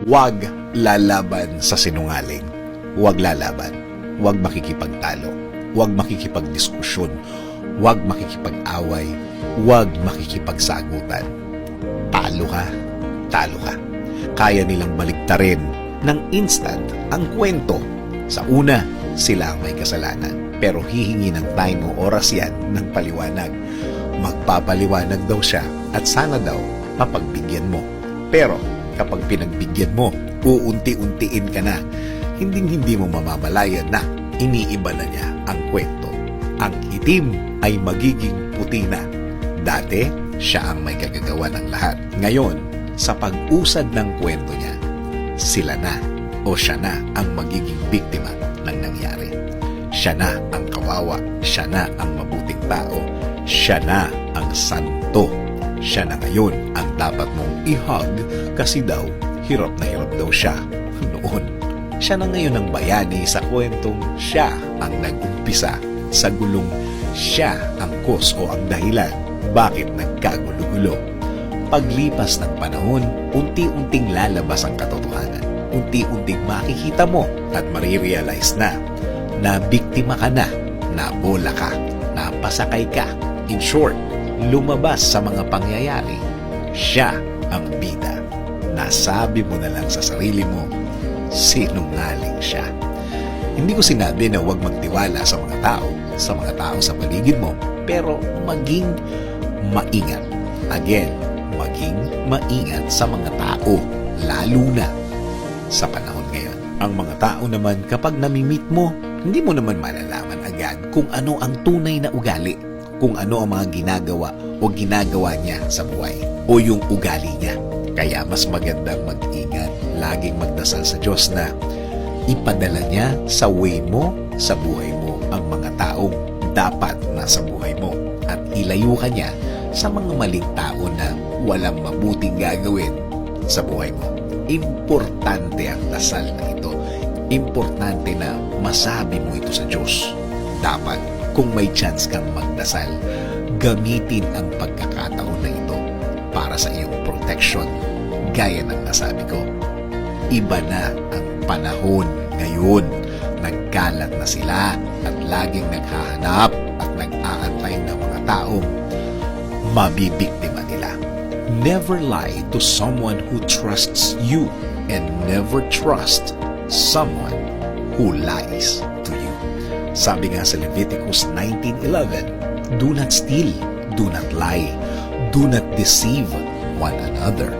Huwag lalaban sa sinungaling. Huwag lalaban. Huwag makikipagtalo. Huwag makikipagdiskusyon. Huwag makikipag-away. Huwag makikipagsagutan. Talo ka. Talo ka. Kaya nilang baliktarin ng instant ang kwento. Sa una, sila ang may kasalanan. Pero hihingi ng time o oras yan ng paliwanag. Magpapaliwanag daw siya at sana daw mapagbigyan mo. Pero kapag pinagbigyan mo, uunti-untiin ka na. Hindi mo mamamalayan na iniiba na niya ang kwento. Ang itim ay magiging puti na. Dati, siya ang may kagagawa ng lahat. Ngayon, sa pag-usad ng kwento niya, sila na o siya na ang magiging biktima ng nangyari. Siya na ang kawawa, siya na ang mabuting tao, siya na ang santo. Siya na ngayon ang dapat mong i-hug kasi daw hirap na hirap daw siya noon. Siya na ngayon ang bayani sa kwentong siya ang nag-umpisa sa gulong, siya ang cause o ang dahilan bakit nagkagulo-gulo. Paglipas ng panahon, unti-unting lalabas ang katotohanan. Unti-unting makikita mo at marirealize na biktima ka na, nabola ka, napasakay ka. In short, lumabas sa mga pangyayari, siya ang bida. Nasabi mo na lang sa sarili mo, sinungaling siya. Hindi ko sinabi na huwag magtiwala sa mga tao sa paligid mo, pero maging maingat. Again, maging maingat sa mga tao, lalo na sa panahon ngayon. Ang mga tao naman kapag namimit mo, hindi mo naman malalaman agad kung ano ang tunay na ugali, kung ano ang mga ginagawa o ginagawa niya sa buhay o yung ugali niya. Kaya mas magandang mag-ingat, laging magdasal sa Diyos na ipadala niya sa way mo, sa buhay mo, ang mga taong dapat nasa buhay mo at ilayo ka niya sa mga maling tao na walang mabuting gagawin sa buhay mo. Importante ang dasal na ito. Importante na masabi mo ito sa Diyos. Dapat, kung may chance kang magdasal, gamitin ang pagkakataon na ito para sa iyong protection. Gaya ng nasabi ko, iba na ang panahon ngayon. Nagkalat na sila at laging naghahanap at nag-aantay ng mga taong mabibiktima nila. Never lie to someone who trusts you and never trust someone who lies to you. Sabi nga sa Leviticus 19:11, do not steal, do not lie, do not deceive one another.